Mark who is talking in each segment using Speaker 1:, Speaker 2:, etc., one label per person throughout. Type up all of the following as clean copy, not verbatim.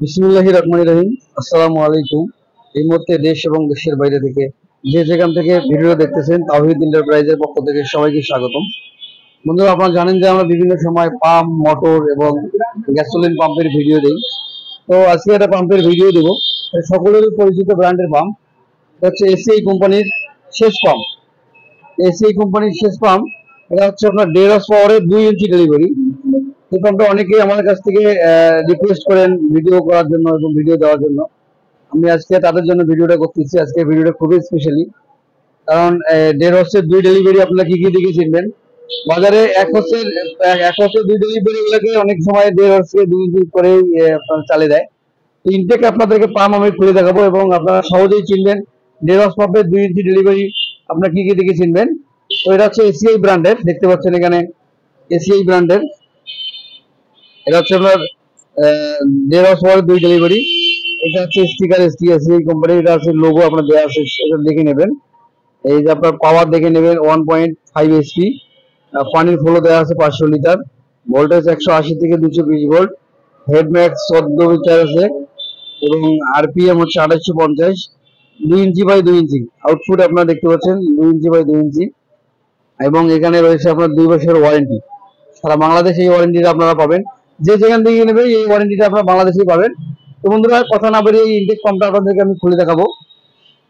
Speaker 1: বিসমিল্লাহির রহমানির রহিম। আসসালামু আলাইকুম। এই মুহূর্তে দেশ এবং দেশের বাইরে থেকে যে যেখান থেকে ভিডিও দেখতেছেন তাওহীদ এন্টারপ্রাইজের পক্ষ থেকে সবাইকে স্বাগতম। বন্ধুরা, আপনারা জানেন যে আমরা বিভিন্ন সময় পাম্প, মোটর এবং গ্যাসোলিন পাম্পের ভিডিও দিই। তো আজকে একটা পাম্পের ভিডিও দেবো, সকলেরই পরিচিত ব্র্যান্ডের পাম্প। এটা হচ্ছে এসিআই কোম্পানির শেষ পাম্প। এসিআই কোম্পানির শেষ পাম্প, এটা হচ্ছে আপনার 1.5 পাওয়ারের 2 ইঞ্চি ডেলিভারি। এই পাম্পটা অনেকেই আমাদের কাছ থেকে রিকোয়েস্ট করেন ভিডিও করার জন্য এবং ভিডিও দেওয়ার জন্য। আমি আজকে তাদের জন্য ভিডিওটা করতেছি। আজকে ভিডিওটা খুবই স্পেশালি, কারণ 1.5 হর্সের 2 ডেলিভারি আপনারা কি কি দিকে চিনবেন। বাজারে 1 হর্সের 2 ডেলিভারি গুলোকে অনেক সময় 1.5 হর্সের 2 ইঞ্চি করে আপনারা চালিয়ে দেয়। তো ইনটেক আপনাদেরকে পাম্প আমি খুলে দেখাবো এবং আপনারা সহজেই চিনবেন 1.5 হর্স পাম্পের 2 ইঞ্চি ডেলিভারি আপনারা কি কি দিকে চিনবেন। তো এটা হচ্ছে এসিআই ব্র্যান্ডের, দেখতে পাচ্ছেন এখানে এসিআই ব্র্যান্ডের। এটা হচ্ছে আপনার 1.5 হর্স পাওয়ারের 2 ডেলিভারি। এটা হচ্ছে স্টিকার এসিআই কোম্পানি, এটা আছে লোগো আপনার দেওয়া আছে, এটা দেখে নেবেন। এই যে আপনার পাওয়ার দেখে নেবেন 1.5 এসপি, পানির ফ্লো দেওয়া আছে 500 লিটার, ভোল্টেজ 180 থেকে 220 ভোল্ট, হেডম্যাক্স 14 মিটার আছে এবং আরপিএম হচ্ছে 2850। 2 ইঞ্চি বাই 2 ইঞ্চি আউটপুট আপনারা দেখতে পাচ্ছেন, 2 ইঞ্চি বাই 2 ইঞ্চি। এবং এখানে রয়েছে আপনার 2 বছরের ওয়ারেন্টি। সারা বাংলাদেশে এই ওয়ারেন্টিটা আপনারা পাবেন, যে যেখান থেকে নেবেন এই ওয়ারেন্টিটা আপনারা বাংলাদেশেই পাবেন। তো বন্ধুরা, কথা না বেরিয়ে এই ইনটেক পাম্পটা আপনাদেরকে আমি খুলে দেখাবো।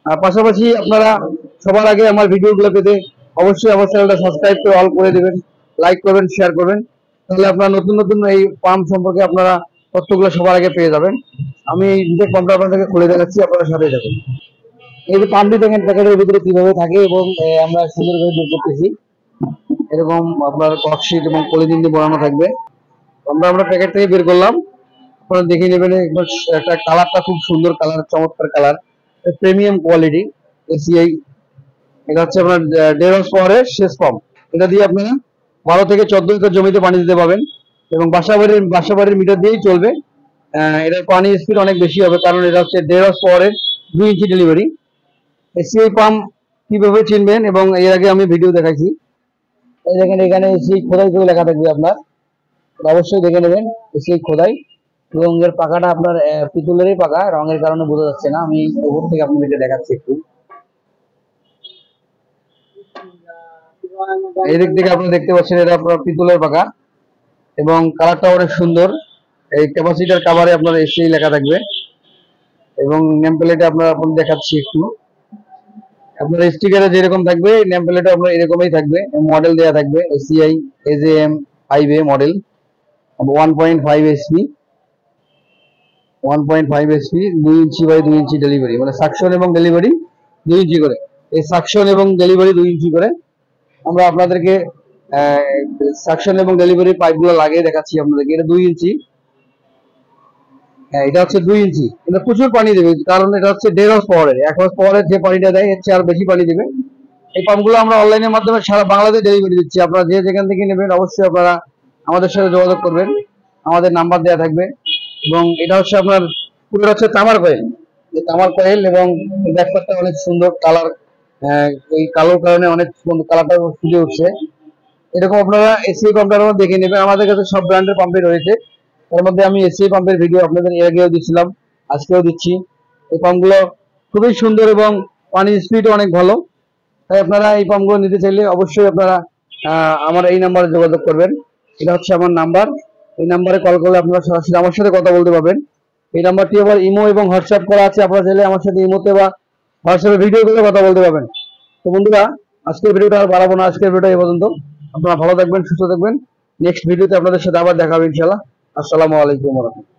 Speaker 1: আর পাশাপাশি আপনারা সবার আগে আমার ভিডিওগুলো পেতে অবশ্যই আমার চ্যানেলটা সাবস্ক্রাইব করে অল করে দেবেন, লাইক করবেন, শেয়ার করবেন। তাহলে আপনারা নতুন নতুন এই পাম্প সম্পর্কে আপনারা তথ্যগুলো সবার আগে পেয়ে যাবেন। আমি এই ইনটেক পাম্পটা আপনাদেরকে খুলে দেখাচ্ছি, আপনারা সাথে যাবেন। এই যে পাম্পটি দেখেন প্যাকেটের ভিতরে কিভাবে থাকে এবং আমরা সুন্দরভাবে বের করতেছি। এরকম আপনার ককশিট এবং পলিথিন দিয়ে বানানো থাকবে। আমরা প্যাকেট থেকে বের করলাম, আপনারা দেখে নেবেন। একটা কালারটা খুব সুন্দর কালার, চমৎকার কালার, প্রিমিয়াম কোয়ালিটি এসিআই। এটা হচ্ছে আপনার 1.5 হর্স পাওয়ারের শেষ পাম্প। এটা দিয়ে আপনারা 12 থেকে 14 একর জমিতে পানি দিতে পারবেন এবং বাসাবাড়ির মিটার দিয়েই চলবে। এটার পানি স্পিড অনেক বেশি হবে, কারণ এটা হচ্ছে 1.5 হর্স পাওয়ারের 2 ইঞ্চি ডেলিভারি। এসিআই পাম্প কিভাবে চিনবেন, এবং এর আগে আমি ভিডিও দেখাইছি। এই দেখেন এখানে এসিআই খোদাই করে লেখা থাকবে, আপনার অবশ্যই দেখে নেবেন এসিআই খোদাই। এবং এর পাকাটা আপনার পিতলেরই পাকা, রঙের কারণে বোঝা যাচ্ছে না। আমি উপর থেকে আপনাদেরকে দেখাচ্ছি একটু। এই দিক থেকে আপনারা দেখতে পাচ্ছেন এটা আপনার পিতলের পাকা এবং কালারটা অনেক সুন্দর। এই ক্যাপাসিটার কাভারে আপনার এসিআই লেখা থাকবে এবং নেম প্লেটে আপনারা দেখাচ্ছি একটু। আপনার স্টিকারে যেরকম থাকবে নেম প্লেটে আপনার এরকমই থাকবে, মডেল দেওয়া থাকবে ACI AJM 5A model, 1.5 SP, 1.5 SP, 2 inch by 2 inch delivery, মানে সাকশন এবং ডেলিভারি 2 ইঞ্চি করে। এই সাকশন এবং ডেলিভারি 2 ইঞ্চি করে আমরা আপনাদেরকে সাকশন এবং ডেলিভারি পাইপগুলো লাগিয়ে দেখাচ্ছি আপনাদেরকে। এটা 2 ইঞ্চি, এটা হচ্ছে 2 ইঞ্চি। এটা প্রচুর পানি দেবে, কারণ এটা হচ্ছে 1.5 হর্স পাওয়ারের। 1 হর্স পাওয়ারের যে পানিটা দেয় এর চেয়ে আর বেশি পানি দেবে। এই পাম্পগুলো আমরা অনলাইনের মাধ্যমে সারা বাংলাদেশে ডেলিভারি দিচ্ছি। আপনারা যে যেখান থেকে নেবেন অবশ্যই আপনারা আমাদের সাথে যোগাযোগ করবেন, আমাদের নাম্বার দেওয়া থাকবে। এবং এটা হচ্ছে আপনার পুরো হচ্ছে তামার কয়েল, তামার কয়েল এবং ব্যাকপার্টটা অনেক সুন্দর কালার। এই কালোর কারণে অনেক সুন্দর কালারটা ফুটে উঠছে। এরকম আপনারা এসিআই পাম্পটা দেখে নেবেন। আমাদের কাছে সব ব্র্যান্ডের পাম্পই রয়েছে, তার মধ্যে আমি এসিআই পাম্পের ভিডিও আপনাদের এর আগেও দিচ্ছিলাম, আজকেও দিচ্ছি। এই পাম্পগুলো খুবই সুন্দর এবং পানির স্পিডও অনেক ভালো। তাই আপনারা এই পাম্পগুলো নিতে চাইলে অবশ্যই আপনারা আমার এই নাম্বারে যোগাযোগ করবেন। এটা হচ্ছে আমার নাম্বার। এই নাম্বারে কল করলে আপনারা সরাসরি আমার সাথে কথা বলতে পারবেন। এই নাম্বারটি আবার ইমো এবং হোয়াটসঅ্যাপ করা আছে, আপনারা চাইলে আমার সাথে ইমোতে বা হোয়াটসঅ্যাপে ভিডিও করে কথা বলতে পারবেন। তো বন্ধুরা, আজকের ভিডিওটা আর বাড়াবো না, আজকের ভিডিওটা এই পর্যন্ত। আপনারা ভালো থাকবেন, সুস্থ থাকবেন। নেক্সট ভিডিওতে আপনাদের সাথে আবার দেখা হবে ইনশাআল্লাহ। আসসালামু আলাইকুম ওয়া রাহমাতুল্লাহ।